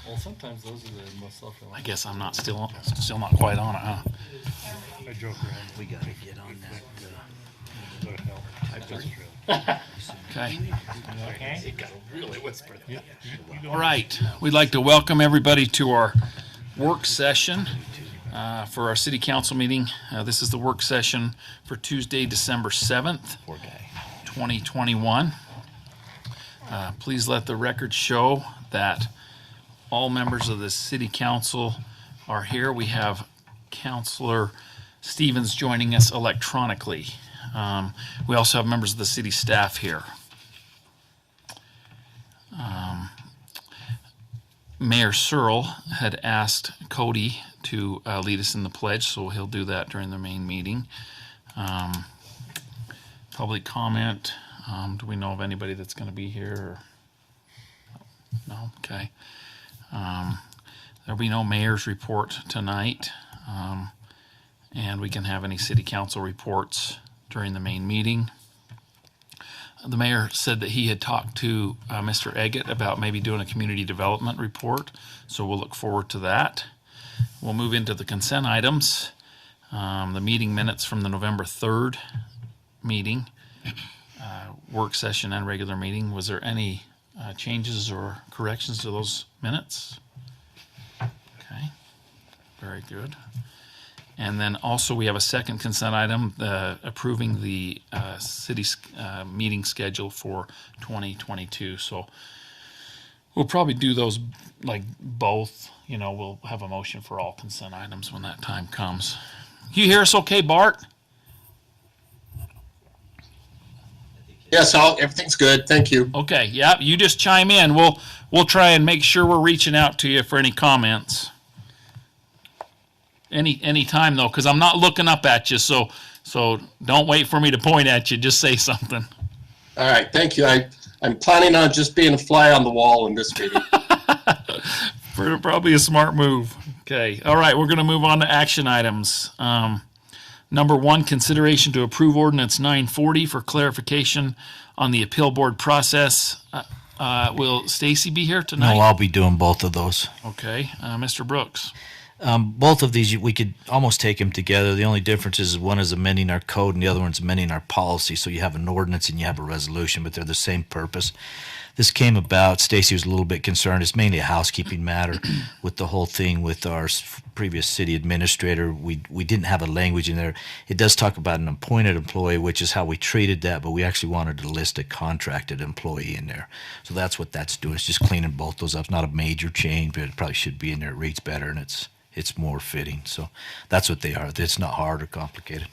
Well, sometimes those are the most self-reliant. I guess I'm not still not quite on it, huh? I joke around. We gotta get on that. But hell, I just Okay. okay. It got really whispered. All right. We'd like to welcome everybody to our work session for our city council meeting. This is the work session for Tuesday, December 7th, 2021. Please let the record show that all members of the city council are here. We have Councilor Stevens joining us electronically. We also have members of the city staff here. Mayor Searle had asked Cody to lead us in the pledge, so he'll do that during the main meeting. Public comment. Do we know of anybody that's going to be here? No? Okay. There'll be no mayor's report tonight, and we can have any city council reports during the main meeting. The mayor said that he had talked to Mr. Eggett about maybe doing a community development report, so we'll look forward to that. We'll move into the consent items. The meeting minutes from the November 3rd meeting, work session and regular meeting. Was there any changes or corrections to those minutes? Okay, very good. And then also we have a second consent item, approving the city's meeting schedule for 2022. So we'll probably do those like both. You know, we'll have a motion for all consent items when that time comes. You hear us okay, Bart? Yes, everything's good. Thank you. Okay, yeah, you just chime in. We'll try and make sure we're reaching out to you for any comments. Any time though, because I'm not looking up at you, so don't wait for me to point at you. Just say something. All right, thank you. I'm planning on just being a fly on the wall in this meeting. Probably a smart move. Okay, all right, we're going to move on to action items. Number 1, consideration to approve ordinance 940 for clarification on the appeal board process. Will Stacy be here tonight? No, I'll be doing both of those. Okay, Mr. Brooks. Both of these, we could almost take them together. The only difference is one is amending our code and the other one's amending our policy. So you have an ordinance and you have a resolution, but they're the same purpose. This came about, Stacy was a little bit concerned. It's mainly a housekeeping matter with the whole thing with our previous city administrator. We didn't have a language in there. It does talk about an appointed employee, which is how we treated that, but we actually wanted to list a contracted employee in there. So that's what that's doing. It's just cleaning both those up. It's not a major change, but it probably should be in there. It reads better and it's more fitting. So that's what they are. It's not hard or complicated.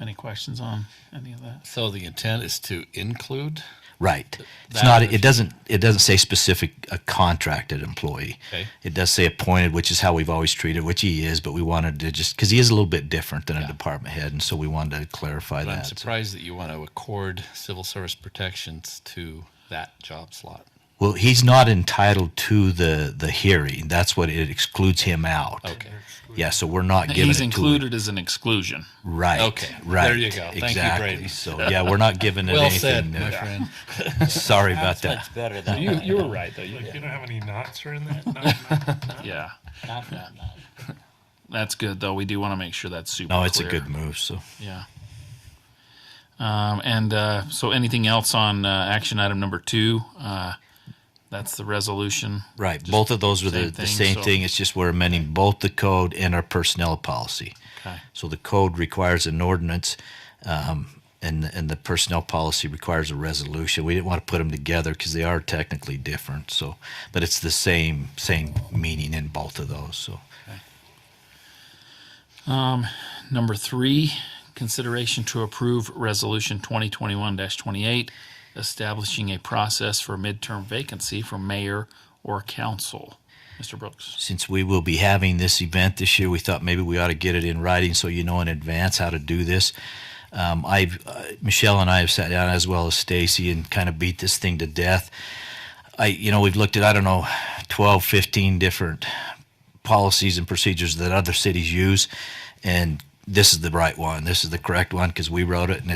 Any questions on any of that? So the intent is to include? Right. It's not. It doesn't say specific a contracted employee. Okay. It does say appointed, which is how we've always treated, which he is. But we wanted to just because he is a little bit different than a department head, and so we wanted to clarify But that. I'm surprised that you want to accord civil service protections to that job slot. Well, he's not entitled to the hearing. That's what it excludes him out. Okay. Yeah. So we're not giving He's it included as an exclusion. to him. Right. Okay. Right. There you go. Thank you, exactly. Brady. So yeah, we're not giving it Well anything. said, my friend. Sorry about that. Much better than that. You were right though. Like, you don't have any knots or in that? Yeah, Not. that's good though. We do want to make sure that's super. No, it's clear. a good move. So. Yeah. So anything else on action item number 2? That's the resolution. Right. Just Both of those were same the thing, same so- thing. It's just we're amending both the code and our personnel policy. Okay. So the code requires an ordinance, and the personnel policy requires a resolution. We didn't want to put them together because they are technically different. So, but it's the same meaning in both of those. So. Number 3, consideration to approve resolution 2021-28, establishing a process for midterm vacancy for mayor or council. Mr. Brooks. Since we will be having this event this year, we thought maybe we ought to get it in writing so you know in advance how to do this. Michelle and I have sat down, as well as Stacy, and kind of beat this thing to death. We've looked at 12, 15 different policies and procedures that other cities use, and this is the right one. This is the correct one because we wrote it, and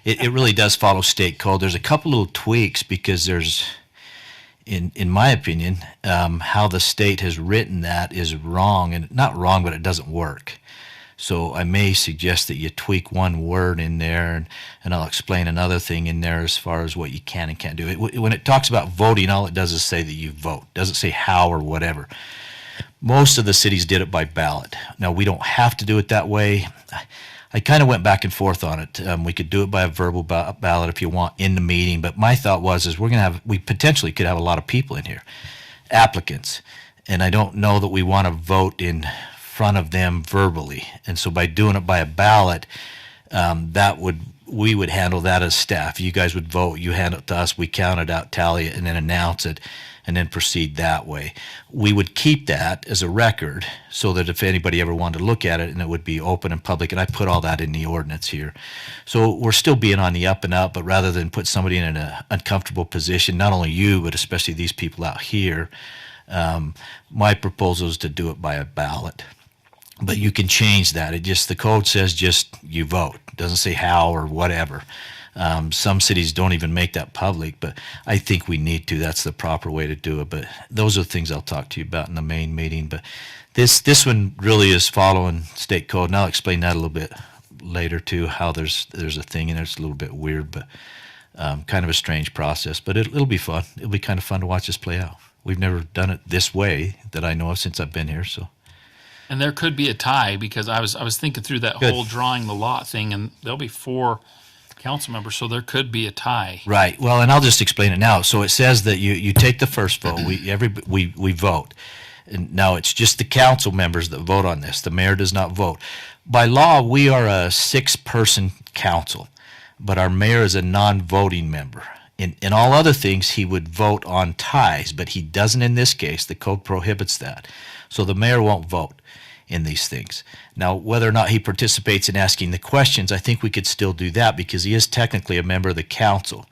it really does follow state code. There's a couple little tweaks because in my opinion, how the state has written that is wrong, and not wrong, but it doesn't work. So I may suggest that you tweak one word in there, and I'll explain another thing in there as far as what you can and can't do. When it talks about voting, all it does is say that you vote. It doesn't say how or whatever. Most of the cities did it by ballot. Now, we don't have to do it that way. I kind of went back and forth on it. We could do it by a verbal ballot if you want in the meeting, but my thought is we potentially could have a lot of people in here, applicants, and I don't know that we want to vote in front of them verbally. And so by doing it by a ballot, we would handle that as staff. You guys would vote, you hand it to us, we count it out, tally it, and then announce it, and then proceed that way. We would keep that as a record so that if anybody ever wanted to look at it, and it would be open and public, and I put all that in the ordinance here. So we're still being on the up and up, but rather than put somebody in an uncomfortable position, not only you, but especially these people out here, my proposal is to do it by a ballot. But you can change that. The code says just you vote. It doesn't say how or whatever. Some cities don't even make that public, but I think we need to. That's the proper way to do it. But those are the things I'll talk to you about in the main meeting. But this one really is following state code, and I'll explain that a little bit later too. How there's a thing in there. It's a little bit weird, but kind of a strange process. But it'll be fun. It'll be kind of fun to watch this play out. We've never done it this way that I know of since I've been here. So. And there could be a tie because I was thinking through that Good. whole drawing the lot thing, and there'll be 4 council members, so there could be a tie. Right. Well, and I'll just explain it now. So it says that you take the first vote. We vote. And now it's just the council members that vote on this. The mayor does not vote. By law, we are a 6-person council, but our mayor is a non-voting member. In all other things, he would vote on ties, but he doesn't in this case. The code prohibits that. So the mayor won't vote in these things. Now, whether or not he participates in asking the questions, I think we could still do that because he is technically a member of the council,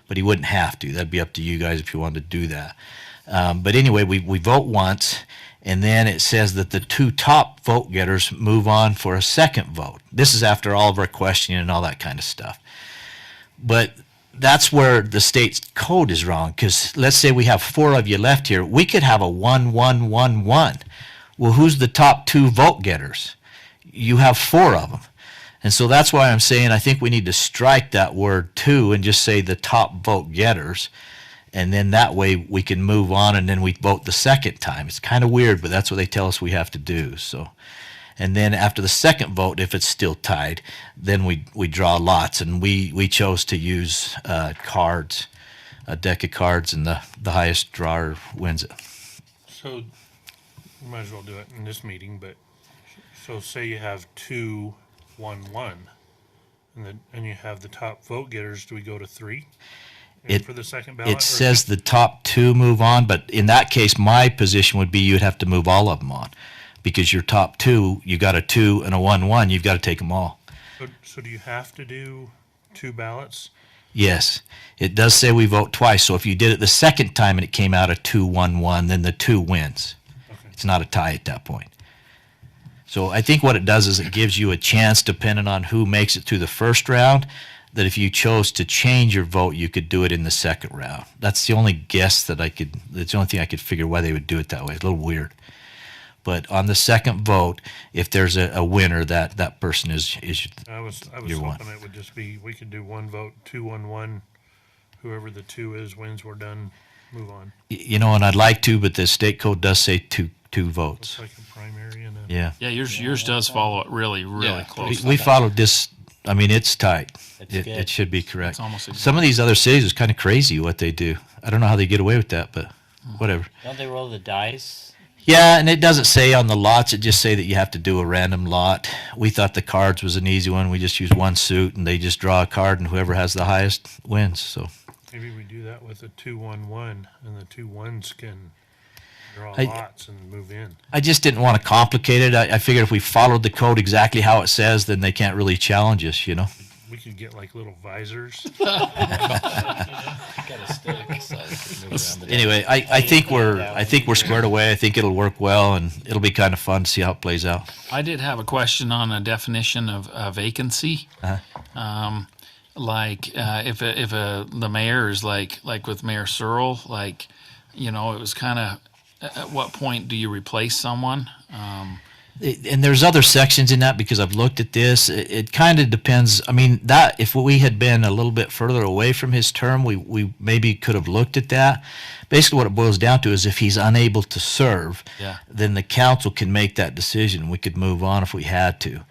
but he wouldn't have to. That'd be up to you guys if you wanted to do that. But anyway, we vote once, and then it says that the 2 top vote getters move on for a second vote. This is after all of our questioning and all that kind of stuff. But that's where the state's code is wrong, because let's say we have 4 of you left here. We could have a 1-1-1-1. Well, who's the top 2 vote getters? You have 4 of them. And so that's why I'm saying I think we need to strike that word 2 and just say the top vote getters. And then that way we can move on, and then we vote the second time. It's kind of weird, but that's what they tell us we have to do. So, and then after the second vote, if it's still tied, then we draw lots. And we chose to use cards, a deck of cards, and the highest drawer wins it. So we might as well do it in this meeting, but so say you have 2-1-1 and you have the top vote getters, do we go to 3? For the second ballot? It says the top 2 move on, but in that case, my position would be you'd have to move all of them on. Because your top 2, you got a 2 and a 1-1, you've got to take them all. So do you have to do 2 ballots? Yes. It does say we vote twice, so if you did it the second time and it came out a 2-1-1, then the 2 wins. Okay. It's not a tie at that point. So I think what it does is it gives you a chance, depending on who makes it through the first round, that if you chose to change your vote, you could do it in the second round. That's the only guess that's the only thing I could figure why they would do it that way. It's a little weird. But on the second vote, if there's a winner, that person is I was your one. hoping it would just be, we could do 1 vote, 2-1-1. Whoever the 2 is wins, we're done, move on. And I'd like to, but the state code does say two votes. It's like a primary and a... Yeah. Yeah, yours does follow it really Yeah. close. We followed this. I mean, it's tight. It's It good. should be correct. It's almost exact. Some of these other cities is kind of crazy what they do. I don't know how they get away with that, but whatever. Don't they roll the dice? Yeah, and it doesn't say on the lots. It just say that you have to do a random lot. We thought the cards was an easy one. We just use 1 suit, and they just draw a card, and whoever has the highest wins. So Maybe we do that with a 2-1-1, and the 2 1s can draw I- lots and move in. I just didn't want to complicate it. I figured if we followed the code exactly how it says, then they can't really challenge us, We could get like little visors. Got a stick, so you can move around the Anyway, I think we're squared away. I think it'll work well, and it'll be kind of fun to see how it plays out. I did have a question on a definition of vacancy. Like if the mayor is like with Mayor Searle, like you know, it was kind of, at what point do you replace someone? And there's other sections in that because I've looked at this. It kind of depends. I mean, that if we had been a little bit further away from his term, we maybe could have looked at that. Basically, what it boils down to is if he's unable to serve, Yeah. then the council can make that decision. We could move on if we had to.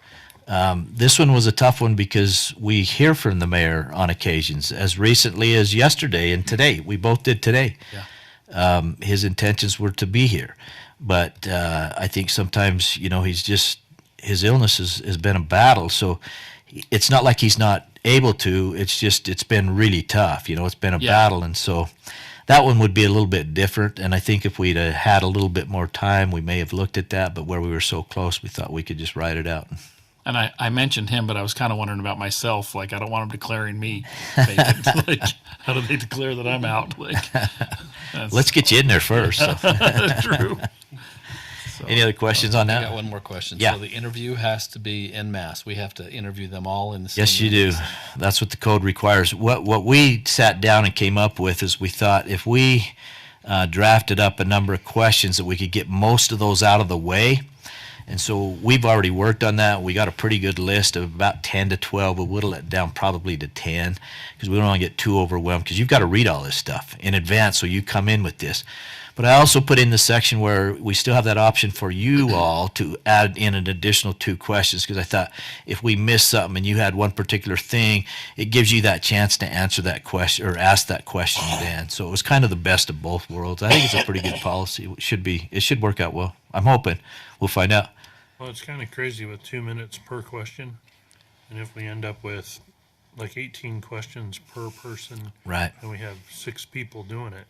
This one was a tough one because we hear from the mayor on occasions, as recently as yesterday and today. We both did today. Yeah. His intentions were to be here. But I think sometimes, you know, his illness has been a battle. So it's not like he's not able to. It's just, it's been really tough. You know, it's been a Yeah. battle. And so that one would be a little bit different. And I think if we'd had a little bit more time, we may have looked at that. But where we were so close, we thought we could just ride it out. And I mentioned him, but I was kind of wondering about myself. Like, I don't want him declaring me vacant. Like, how do they declare that I'm out? Like, Let's get you in there first. So. true. Any other questions on I got that? one more question. Yeah. So the interview has to be en masse. We have to interview them all in the same Yes, you do. meetings. That's what the code requires. What we sat down and came up with is we thought if we drafted up a number of questions that we could get most of those out of the way. And so we've already worked on that. We got a pretty good list of about 10 to 12. We'll whittle it down probably to 10 because we don't want to get too overwhelmed because you've got to read all this stuff in advance so you come in with this. But I also put in the section where we still have that option for you all to add in an additional 2 questions because I thought if we missed something and you had one particular thing, it gives you that chance to answer that question or ask that question then. So it was kind of the best of both worlds. I think it's a pretty good policy. It should work out well. I'm hoping. We'll find out. Well, it's kind of crazy with 2 minutes per question. And if we end up with like 18 questions per person Right. and we have 6 people doing it,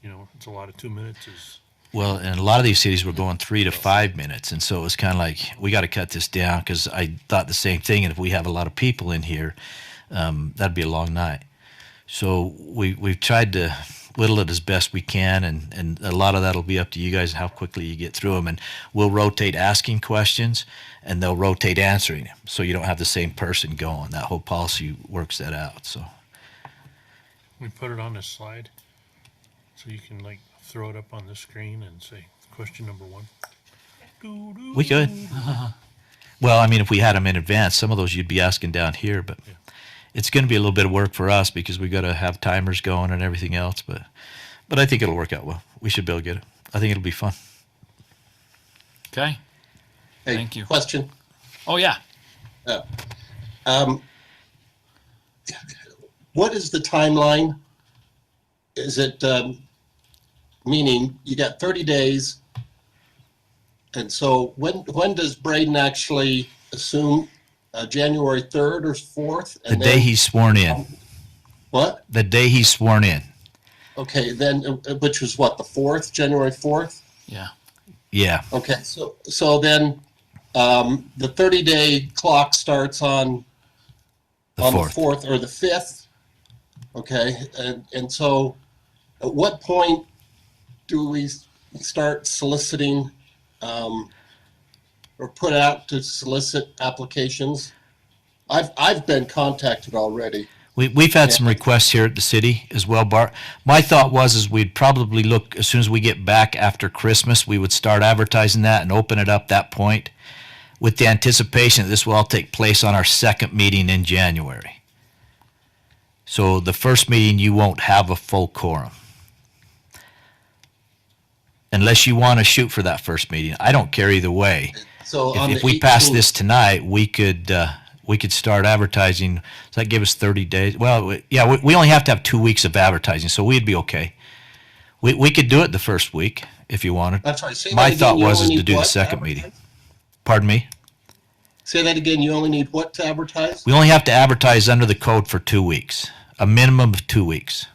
you know, it's a lot of 2 minutes is, Well, in a lot of these cities, we're going 3 to 5 minutes, and so it was kind of like we got to cut this down because I thought the same thing. And if we have a lot of people in here, that'd be a long night. So we've tried to whittle it as best we can, and a lot of that'll be up to you guys and how quickly you get through them. And we'll rotate asking questions, and they'll rotate answering them, so you don't have the same person going. That whole policy works that out. So we put it on a slide so you can like throw it up on the screen and say, question number 1. Doo-doo. we could. Well, I mean, if we had them in advance, some of those you'd be asking down here, but it's going to be a little bit of work for us because we got to have timers going and everything else. But I think it'll work out well. We should be able to get it. I think it'll be fun. Okay. Hey, Thank you. Question. Oh, yeah. What is the timeline? Is it, meaning you got 30 days? And so when does Braden actually assume January 3rd or 4th? The day he's sworn in. What? The day he's sworn in. Okay, then, which was what, the 4th, January 4th? Yeah. Yeah. Okay, so then the 30-day clock starts on The the 4th. 4th or the 5th. Okay, and so at what point do we start soliciting or put out to solicit applications? I've been contacted already. We've had some requests here at the city as well, Bart. My thought was we'd probably look, as soon as we get back after Christmas, we would start advertising that and open it up that point with the anticipation that this will all take place on our second meeting in January. So the first meeting, you won't have a full quorum. Unless you want to shoot for that first meeting. I don't care either way. So on If the we pass 18th this tonight, we could start advertising. Does that give us 30 days? Well, yeah, we only have to have 2 weeks of advertising, so we'd be okay. We could do it the first week if you wanted. That's right. Say that My again, thought you was only to need do the what to second advertise? meeting. Pardon me? Say that again. You only need what to advertise? We only have to advertise under the code for 2 weeks, a minimum of 2 weeks.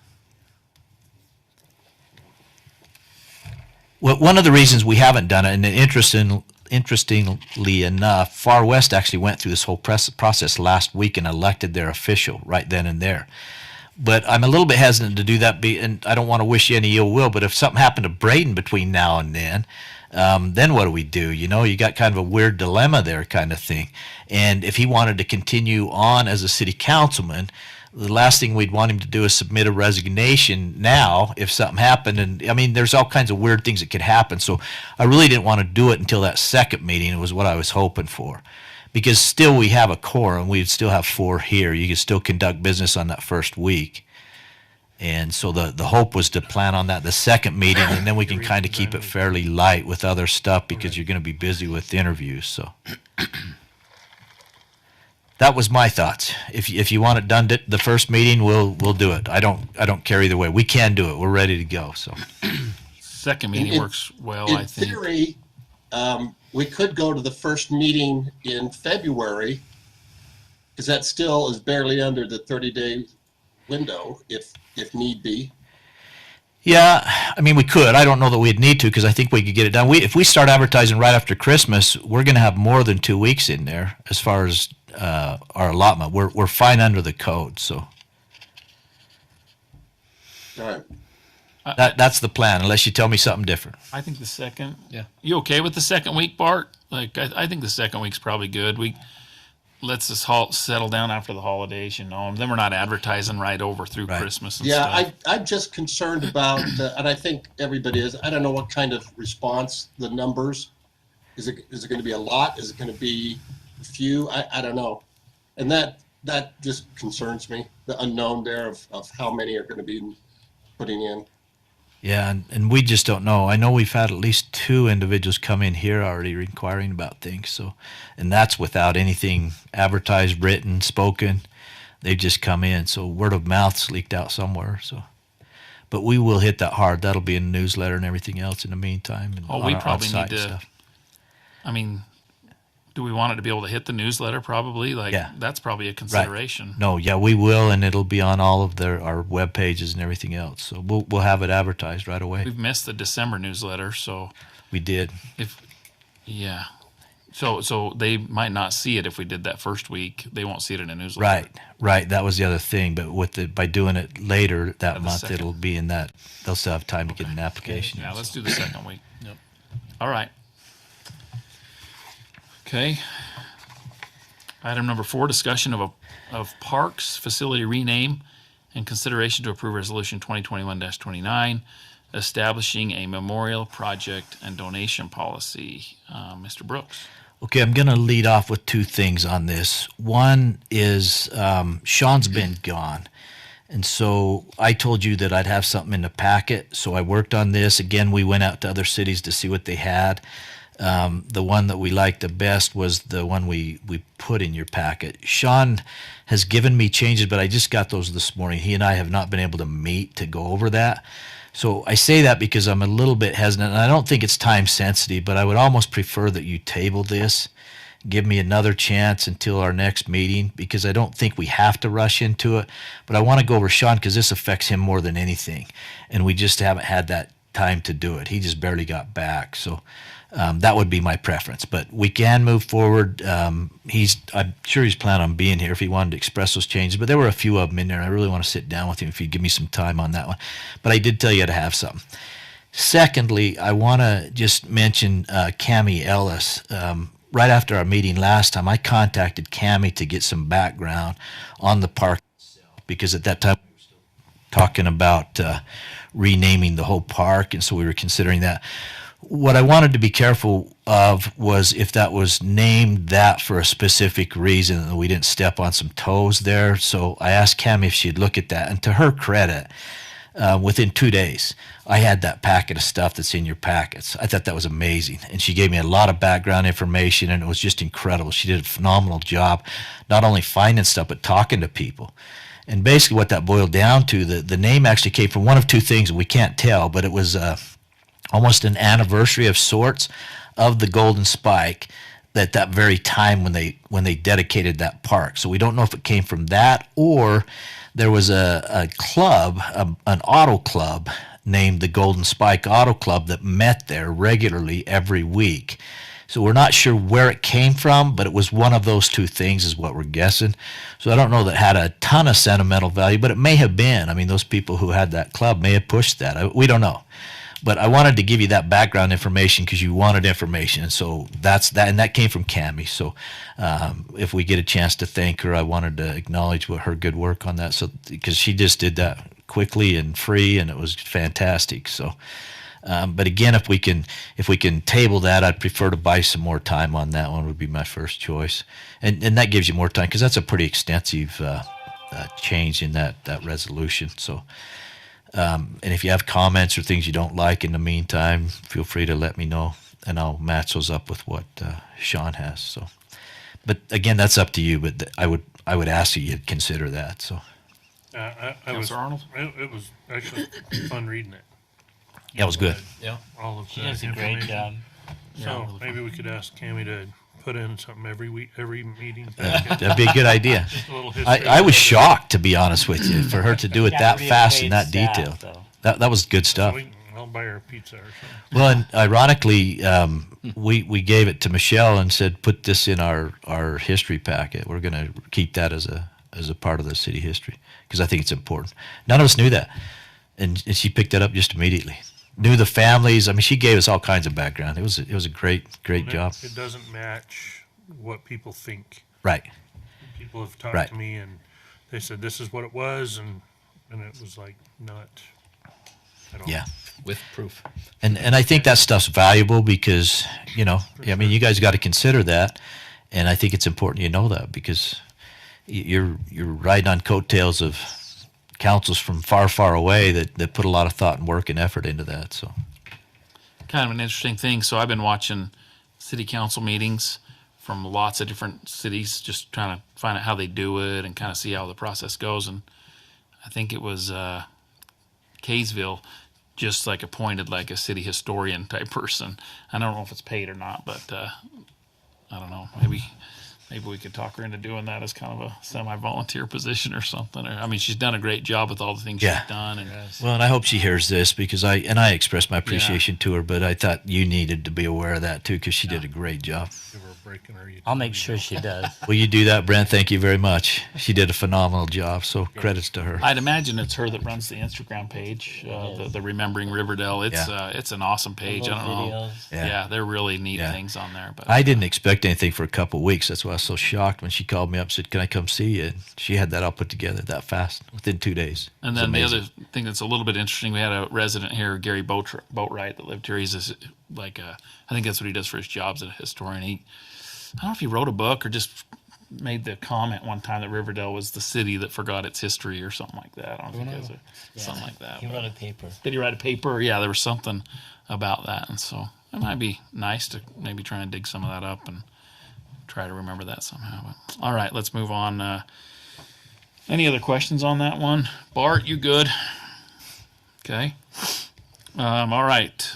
Well, one of the reasons we haven't done it, and interestingly enough, Far West actually went through this whole process last week and elected their official right then and there. But I'm a little bit hesitant to do that, and I don't want to wish you any ill will, but if something happened to Braden between now and then what do we do? You know, you got kind of a weird dilemma there kind of thing. And if he wanted to continue on as a city councilman, The last thing we'd want him to do is submit a resignation now if something happened. And I mean, there's all kinds of weird things that could happen. So I really didn't want to do it until that second meeting. It was what I was hoping for. Because still we have a quorum. We'd still have 4 here. You could still conduct business on that first week. And so the hope was to plan on that the second meeting, and then we can kind of keep it fairly light with other stuff because you're going to be busy with interviews. So that was my thoughts. If you want it done the first meeting, we'll do it. I don't care either way. We can do it. We're ready to go. So Second meeting works well, I In think. theory, we could go to the first meeting in February, because that still is barely under the 30-day window, if need be. yeah, I mean we could. I don't know that we'd need to because I think we could get it done. If we start advertising right after Christmas, we're going to have more than 2 weeks in there as far as our allotment. We're fine under the code. So All right. that's the plan, unless you tell me something different. I think the second. Yeah. You okay with the second week, Bart? Like, I think the second week's probably good. We lets us settle down after the holidays, and then we're not advertising right over through Right. Christmas and Yeah, stuff. I'm just concerned about, and I think everybody is, I don't know what kind of response, the numbers. Is it going to be a lot? Is it going to be a few? I don't know. And that just concerns me, the unknown there of how many are going to be putting in. Yeah, and we just don't know. I know we've had at least 2 individuals come in here already inquiring about things. So, and that's without anything advertised, written, spoken. They've just come in. So word of mouth's leaked out somewhere. So, but we will hit that hard. That'll be in the newsletter and everything else in the meantime. And Oh, we on probably site need and to- stuff. I mean, do we want it to be able to hit the newsletter? Probably. Like, Yeah. that's probably a consideration. No, yeah, we will, and it'll be on all of our web pages and everything else. So we'll have it advertised right away. We've missed the December newsletter, so We did. yeah. So they might not see it if we did that first week. They won't see it in a newsletter. Right. That was the other thing. But by doing it later that the month, second. it'll be in that. They'll still have time to get an application. Yeah, in, let's so. do the second week. Yep. All right. Okay. Item number 4, discussion of parks facility rename and consideration to approve resolution 2021-29, establishing a memorial project and donation policy. Mr. Brooks. Okay, I'm going to lead off with 2 things on this. One is Sean's been gone. And so I told you that I'd have something in the packet. So I worked on this. Again, we went out to other cities to see what they had. The one that we liked the best was the one we put in your packet. Sean has given me changes, but I just got those this morning. He and I have not been able to meet to go over that. So I say that because I'm a little bit hesitant, and I don't think it's time sensitive, but I would almost prefer that you table this, give me another chance until our next meeting, because I don't think we have to rush into it. But I want to go over Sean because this affects him more than anything, and we just haven't had that time to do it. He just barely got back. So that would be my preference, but we can move forward. I'm sure he's planning on being here if he wanted to express those changes, but there were a few of them in there, and I really want to sit down with him if he'd give me some time on that one. But I did tell you to have something. Secondly, I want to just mention Cami Ellis. Right after our meeting last time, I contacted Cami to get some background on the park itself, because at that time we were still talking about renaming the whole park, and so we were considering that. What I wanted to be careful of was if that was named that for a specific reason, and we didn't step on some toes there. So I asked Cami if she'd look at that, and to her credit, within 2 days, I had that packet of stuff that's in your packets. I thought that was amazing, and she gave me a lot of background information, and it was just incredible. She did a phenomenal job, not only finding stuff, but talking to people. And basically what that boiled down to, the name actually came from one of 2 things, and we can't tell, but it was almost an anniversary of sorts of the Golden Spike at that very time when they dedicated that park. So we don't know if it came from that, or there was a club, an auto club named the Golden Spike Auto Club that met there regularly every week. So we're not sure where it came from, but it was one of those 2 things is what we're guessing. So I don't know that it had a ton of sentimental value, but it may have been. I mean, those people who had that club may have pushed that. We don't know. But I wanted to give you that background information because you wanted information, and so that's that, and that came from Cami. So if we get a chance to thank her, I wanted to acknowledge her good work on that. So because she just did that quickly and free, and it was fantastic. So. But again, if we can table that, I'd prefer to buy some more time on that one. Would be my first choice, and that gives you more time because that's a pretty extensive change in that resolution. So, and if you have comments or things you don't like in the meantime, feel free to let me know, and I'll match those up with what Sean has. So, but again, that's up to you. But I would ask you to consider that. So, I was, Councilor Arnold? it was actually fun reading it. that was good. Yeah. All of She the does a great information. job. So really maybe we could ask Cami to put in something every week, every meeting. That'd be a good idea. Just a little history. I was shocked, to be honest with you, for her to do it Got that really fast and paid that staff, detailed. though. That was good stuff. I'll buy her a pizza or something. Well, and ironically, we gave it to Michelle and said, put this in our history packet. We're going to keep that as a part of the city history because I think it's important. None of us knew that, and she picked that up just immediately. Knew the families. I mean, she gave us all kinds of background. It was a great And job. It doesn't match what people think. Right. People have talked Right. to me and they said this is what it was, and it was like not at all. Yeah. With proof. And I think that stuff's valuable because, I mean, you guys got to consider that, and I think it's important you know that because you're riding on coattails of councils from far away that put a lot of thought and work and effort into that. So Kind of an interesting thing. So I've been watching city council meetings from lots of different cities, just trying to find out how they do it and kind of see how the process goes. And I think it was Kaysville just like appointed like a city historian type person. I don't know if it's paid or not, but I don't know. Maybe we could talk her into doing that as kind of a semi-volunteer position or something. I mean, she's done a great job with all the things Yeah. she's done. And well, and I hope she hears this because I expressed my appreciation to her, but I thought you needed to be aware of that too because she did a great job. Give her a break in her I'll make sure she does. Will you do that, Brent? Thank you very much. She did a phenomenal job, so credits to her. I'd imagine it's her that runs the Instagram page, the Remembering Riverdale. It's an awesome page. I don't know. Videos. Yeah, they're really neat Yeah. things on there. But I didn't expect anything for a couple of weeks. That's why I was so shocked when she called me up and said, "Can I come see you?" And she had that all put together that fast within 2 days. And It's then the amazing. other thing that's a little bit interesting, we had a resident here, Gary Boatwright, that lived here. He's I think that's what he does for his job as a historian. I don't know if he wrote a book or just made the comment one time that Riverdale was the city that forgot its history or something like that. I don't know if he does it, something like that. He wrote a paper. Did he write a paper? Yeah, there was something about that, and so it might be nice to maybe try and dig some of that up and try to remember that somehow. But, all right, let's move on. Any other questions on that one? Bart, you good? Okay. All right.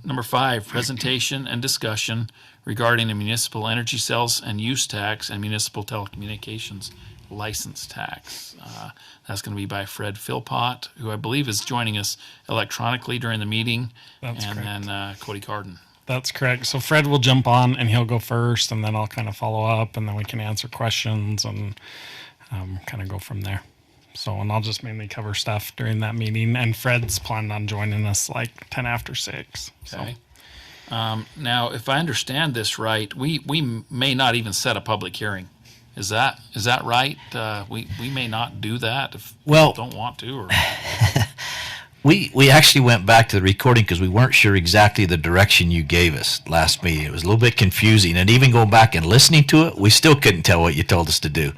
Number 5, presentation and discussion regarding the municipal energy sales and use tax and municipal telecommunications license tax. That's going to be by Fred Philpott, who I believe is joining us electronically during the meeting, That's and correct. then Cody Carden. That's correct. So Fred will jump on and he'll go first, and then I'll kind of follow up, and then we can answer questions and kind of go from there. So, and I'll just mainly cover stuff during that meeting. And Fred's planning on joining us like 10 after 6. So. Okay. Now, if I understand this right, we may not even set a public hearing. Is that right? We may not do that if Well- people don't want to. Or We actually went back to the recording because we weren't sure exactly the direction you gave us last meeting. It was a little bit confusing, and even going back and listening to it, we still couldn't tell what you told us to do.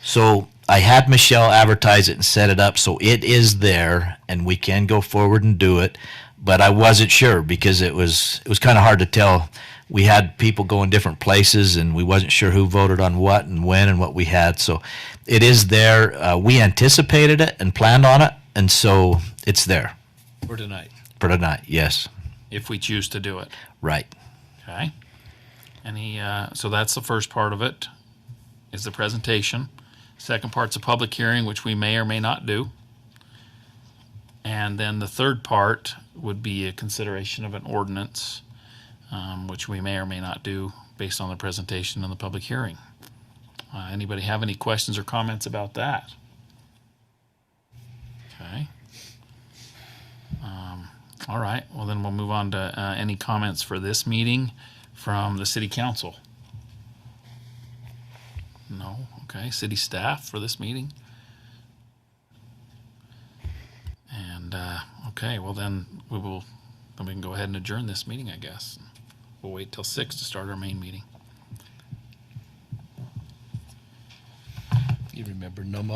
So I had Michelle advertise it and set it up so it is there, and we can go forward and do it. But I wasn't sure because it was kind of hard to tell. We had people going different places, and we wasn't sure who voted on what and when and what we had. So it is there. We anticipated it and planned on it, and so it's there For tonight. for tonight. Yes, if we choose to do it. right. Okay. So that's the first part of it, is the presentation. Second part's a public hearing, which we may or may not do. And then the third part would be a consideration of an ordinance, which we may or may not do based on the presentation and the public hearing. Anybody have any questions or comments about that? Okay. All right, well then we'll move on to any comments for this meeting from the city council. No, okay, city staff for this meeting. And, okay, well then we can go ahead and adjourn this meeting, I guess. We'll wait till 6 to start our main meeting. You remember no motion.